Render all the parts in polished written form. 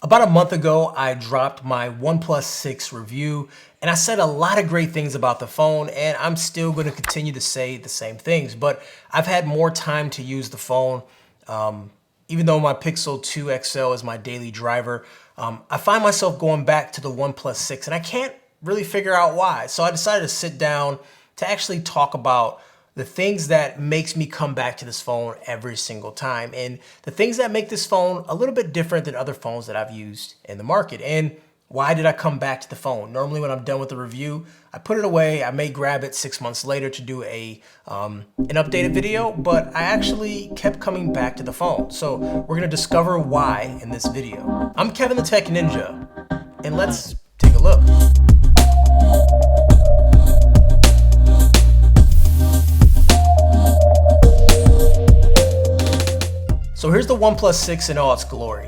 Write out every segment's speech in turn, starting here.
About a month ago, I dropped my OnePlus 6 review, and I said a lot of great things about the phone, and I'm still going to continue to say the same things, but I've had more time to use the phone. Even though my Pixel 2 XL is my daily driver, I find myself going back to the OnePlus 6, and I can't really figure out why. So I decided to sit down to actually talk about the things that makes me come back to this phone every single time, and the things that make this phone a little bit different than other phones that I've used in the market. And why did I come back to the phone? Normally when I'm done with the review, I put it away. I may grab it 6 months later to do an updated video, but I actually kept coming back to the phone. So we're gonna discover why in this video. I'm Kevin the Tech Ninja, and let's take a look. So here's the OnePlus 6 in all its glory.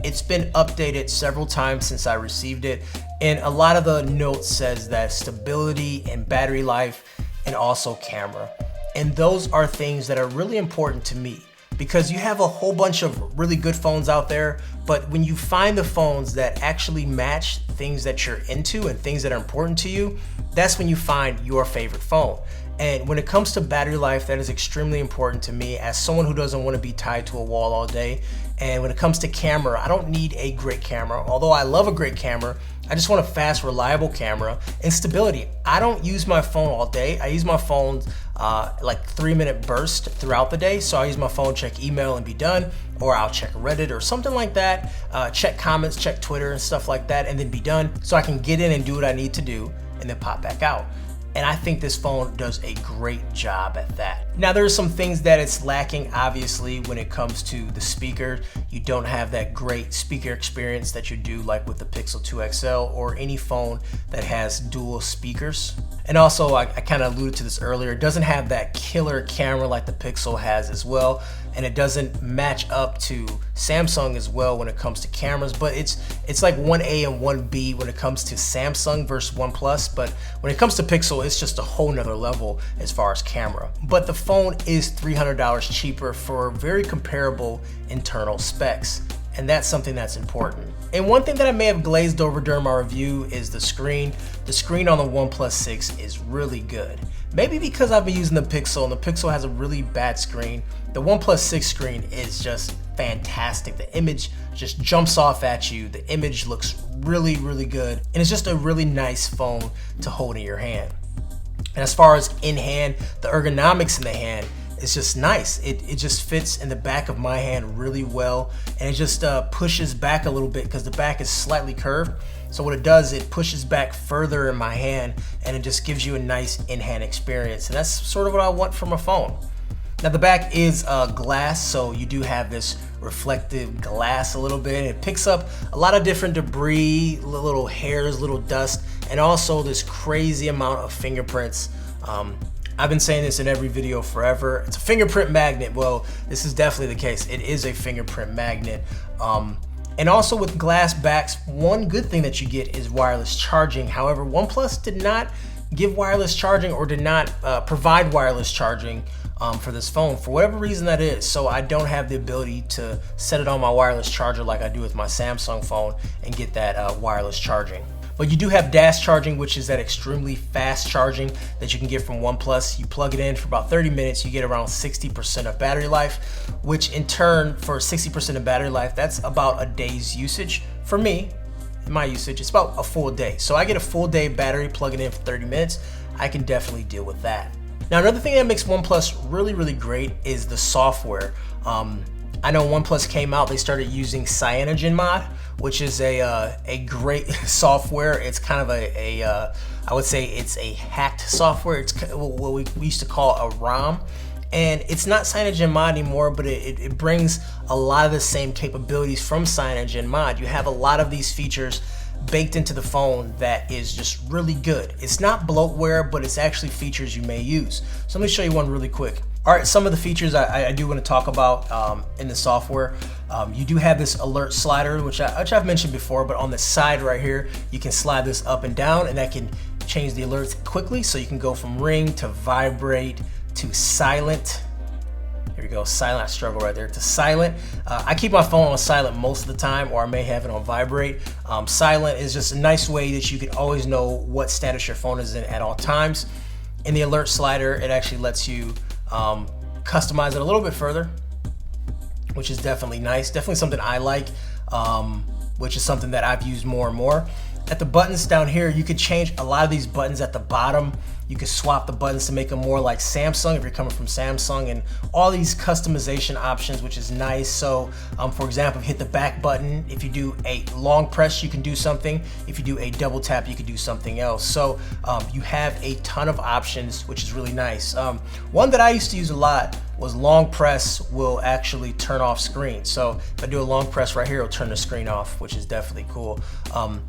It's been updated several times since I received it, and a lot of the notes says that stability and battery life and also camera. And those are things that are really important to me because you have a whole bunch of really good phones out there, but when you find the phones that actually match things that you're into and things that are important to you, that's when you find your favorite phone. And when it comes to battery life, that is extremely important to me as someone who doesn't want to be tied to a wall all day. And when it comes to camera, I don't need a great camera. Although I love a great camera, I just want a fast, reliable camera and stability. I don't use my phone all day. I use my phone like 3-minute bursts throughout the day. So I use my phone, check email and be done, or I'll check Reddit or something like that, check comments, check Twitter and stuff like that, and then be done so I can get in and do what I need to do and then pop back out. And I think this phone does a great job at that. Now there are some things that it's lacking, obviously, when it comes to the speaker. You don't have that great speaker experience that you do like with the Pixel 2 XL or any phone that has dual speakers. And also, I kind of alluded to this earlier, it doesn't have that killer camera like the Pixel has as well. And it doesn't match up to Samsung as well when it comes to cameras, but it's like 1A and 1B when it comes to Samsung versus OnePlus. But when it comes to Pixel, it's just a whole nother level as far as camera. But the phone is $300 cheaper for very comparable internal specs. And that's something that's important. And one thing that I may have glazed over during my review is the screen. The screen on the OnePlus 6 is really good. Maybe because I've been using the Pixel and the Pixel has a really bad screen. The OnePlus 6 screen is just fantastic. The image just jumps off at you. The image looks really, really good. And it's just a really nice phone to hold in your hand. And as far as in hand, the ergonomics in the hand, it's just nice. It just fits in the back of my hand really well, and it just pushes back a little bit because the back is slightly curved. So what it does, it pushes back further in my hand, and it just gives you a nice in-hand experience. And that's sort of what I want from a phone. Now the back is glass, so you do have this reflective glass a little bit. It picks up a lot of different debris, little hairs, little dust, and also this crazy amount of fingerprints. I've been saying this in every video forever. It's a fingerprint magnet. Well, this is definitely the case. It is a fingerprint magnet. And also with glass backs, one good thing that you get is wireless charging. However, OnePlus did not give wireless charging or did not provide wireless charging for this phone for whatever reason that is. So I don't have the ability to set it on my wireless charger like I do with my Samsung phone and get that wireless charging. But you do have dash charging, which is that extremely fast charging that you can get from OnePlus. You plug it in for about 30 minutes, you get around 60% of battery life, which in turn for 60% of battery life, that's about a day's usage. For me, in my usage, it's about a full day. So I get a full day battery plugging in for 30 minutes. I can definitely deal with that. Now another thing that makes OnePlus really, really great is the software. I know OnePlus came out, they started using CyanogenMod, which is a great software. It's kind of I would say it's a hacked software. It's what we used to call a ROM. And it's not CyanogenMod anymore, but it brings a lot of the same capabilities from CyanogenMod. You have a lot of these features baked into the phone that is just really good. It's not bloatware, but it's actually features you may use. So let me show you one really quick. All right, some of the features I do want to talk about in the software. You do have this alert slider, which I've mentioned before, but on the side right here, you can slide this up and down, and that can change the alerts quickly. So you can go from ring to vibrate to silent. Here we go, silent. I struggle right there to silent. I keep my phone on silent most of the time, or I may have it on vibrate. Silent is just a nice way that you can always know what status your phone is in at all times. In the alert slider, it actually lets you customize it a little bit further, which is definitely nice. Definitely something I like, which is something that I've used more and more. At the buttons down here, you could change a lot of these buttons at the bottom. You could swap the buttons to make them more like Samsung if you're coming from Samsung, and all these customization options, which is nice. So for example, if you hit the back button, if you do a long press, you can do something. If you do a double tap, you can do something else. So you have a ton of options, which is really nice. One that I used to use a lot was long press will actually turn off screen. So if I do a long press right here, it'll turn the screen off, which is definitely cool.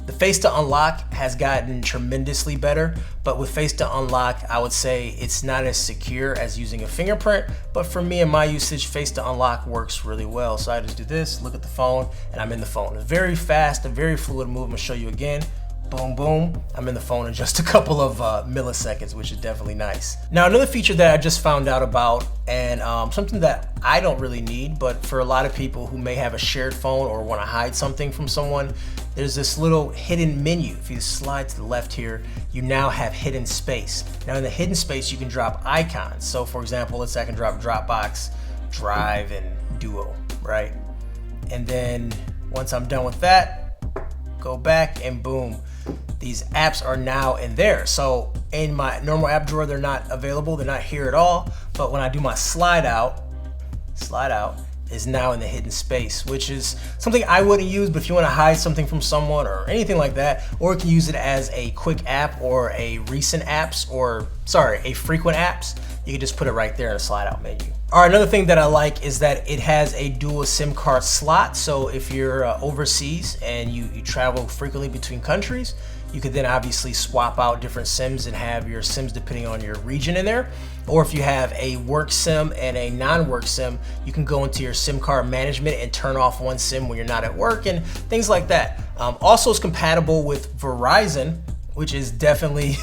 The face to unlock has gotten tremendously better, but with face to unlock, I would say it's not as secure as using a fingerprint, but for me and my usage, face to unlock works really well. So I just do this, look at the phone, and I'm in the phone. It's very fast, a very fluid move. I'm gonna show you again. Boom, boom, I'm in the phone in just a couple of milliseconds, which is definitely nice. Now, another feature that I just found out about, and something that I don't really need, but for a lot of people who may have a shared phone or wanna hide something from someone, there's this little hidden menu. If you slide to the left here, you now have hidden space. Now in the hidden space, you can drop icons. So for example, let's say I can drop Dropbox, Drive, and Duo, right? And then once I'm done with that, go back and boom, these apps are now in there. So in my normal app drawer, they're not available, they're not here at all. But when I do my slide out is now in the hidden space, which is something I wouldn't use, but if you want to hide something from someone or anything like that, or you can use it as a quick app or a recent apps, or sorry, a frequent apps, you can just put it right there in a slide out menu. All right, another thing that I like is that it has a dual SIM card slot. So if you're overseas and you travel frequently between countries, you could then obviously swap out different SIMs and have your SIMs depending on your region in there. Or if you have a work SIM and a non-work SIM, you can go into your SIM card management and turn off one SIM when you're not at work and things like that. Also, it's compatible with Verizon, which is definitely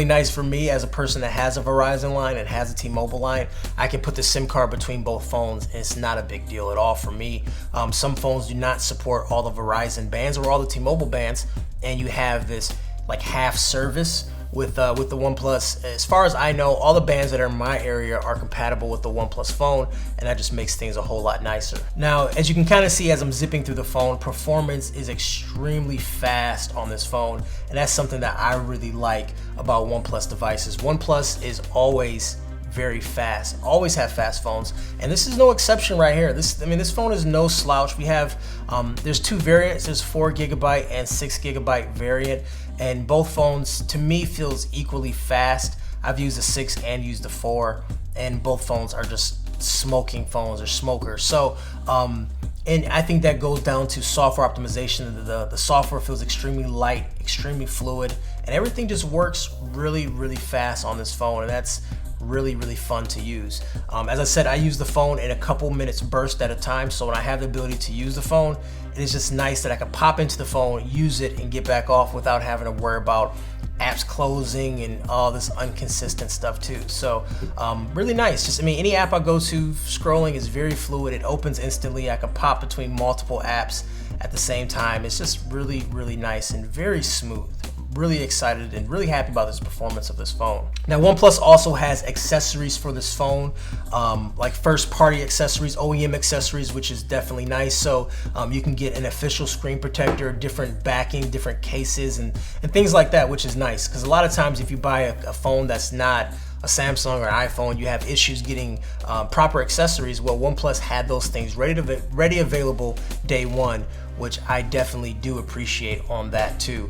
nice for me as a person that has a Verizon line and has a T-Mobile line. I can put the SIM card between both phones and it's not a big deal at all for me. Some phones do not support all the Verizon bands or all the T-Mobile bands, and you have this like half service with the OnePlus. As far as I know, all the bands that are in my area are compatible with the OnePlus phone, and that just makes things a whole lot nicer. Now, as you can kind of see as I'm zipping through the phone, performance is extremely fast on this phone, and that's something that I really like about OnePlus devices. OnePlus is always very fast, always have fast phones, and this is no exception right here. This phone is no slouch. We have there's two variants. There's 4 GB and 6 GB variant, and both phones to me feels equally fast. I've used the 6 and used the 4, and both phones are just smoking phones or smokers. So and I think that goes down to software optimization. The software feels extremely light, extremely fluid, and everything just works really, really fast on this phone, and that's really, really fun to use. As I said, I use the phone in a couple minutes burst at a time, so when I have the ability to use the phone, it is just nice that I can pop into the phone, use it, and get back off without having to worry about apps closing and all this inconsistent stuff too. So really nice. Just, any app I go to, scrolling is very fluid. It opens instantly. I can pop between multiple apps at the same time. It's just really, really nice and very smooth. Really excited and really happy about this performance of this phone. Now, OnePlus also has accessories for this phone, like first-party accessories, OEM accessories, which is definitely nice. So you can get an official screen protector, different backing, different cases, and things like that, which is nice. Because a lot of times if you buy a phone that's not a Samsung or an iPhone, you have issues getting proper accessories. Well, OnePlus had those things ready available day one, which I definitely do appreciate on that too.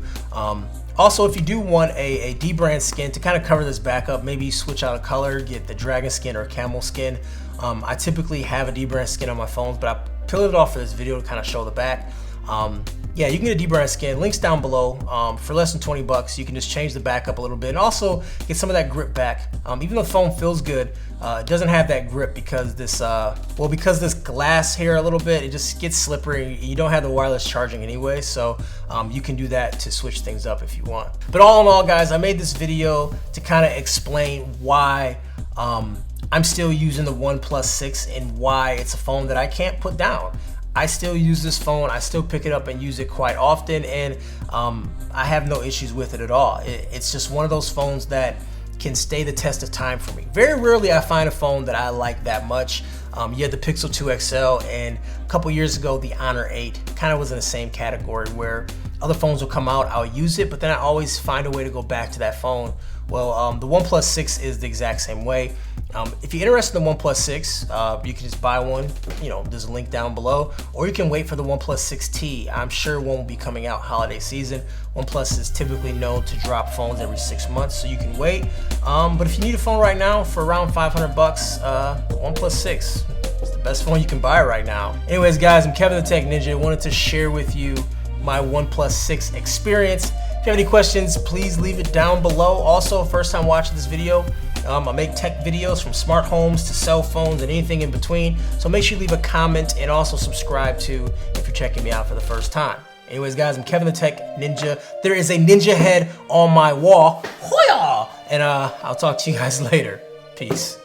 Also, if you do want a D-brand skin to kind of cover this back up, maybe switch out a color, get the dragon skin or camel skin. I typically have a D-brand skin on my phones, but I peeled it off for this video to kind of show the back. Yeah, you can get a D-brand skin. Links down below. For less than 20 bucks, you can just change the back up a little bit and also get some of that grip back. Even though the phone feels good, it doesn't have that grip because this glass here a little bit, it just gets slippery. You don't have the wireless charging anyway, so you can do that to switch things up if you want. But all in all, guys, I made this video to kind of explain why I'm still using the OnePlus 6 and why it's a phone that I can't put down. I still use this phone, I still pick it up and use it quite often, and I have no issues with it at all. It's just one of those phones that can stay the test of time for me. Very rarely I find a phone that I like that much. You had the Pixel 2 XL, and a couple years ago the Honor 8 kind of was in the same category where other phones will come out, I'll use it, but then I always find a way to go back to that phone. Well, the OnePlus 6 is the exact same way. If you're interested in the OnePlus 6, you can just buy one. You know, there's a link down below, or you can wait for the OnePlus 6T. I'm sure one will be coming out holiday season. OnePlus is typically known to drop phones every 6 months, so you can wait. But if you need a phone right now for around 500 bucks, OnePlus 6 is the best phone you can buy right now. Anyways, guys, I'm Kevin the Tech Ninja. I wanted to share with you my OnePlus 6 experience. If you have any questions, please leave it down below. Also, first time watching this video, I make tech videos from smart homes to cell phones and anything in between. So make sure you leave a comment and also subscribe too if you're checking me out for the first time. Anyways, guys, I'm Kevin the Tech Ninja. There is a ninja head on my wall. Hoya! And I'll talk to you guys later. Peace.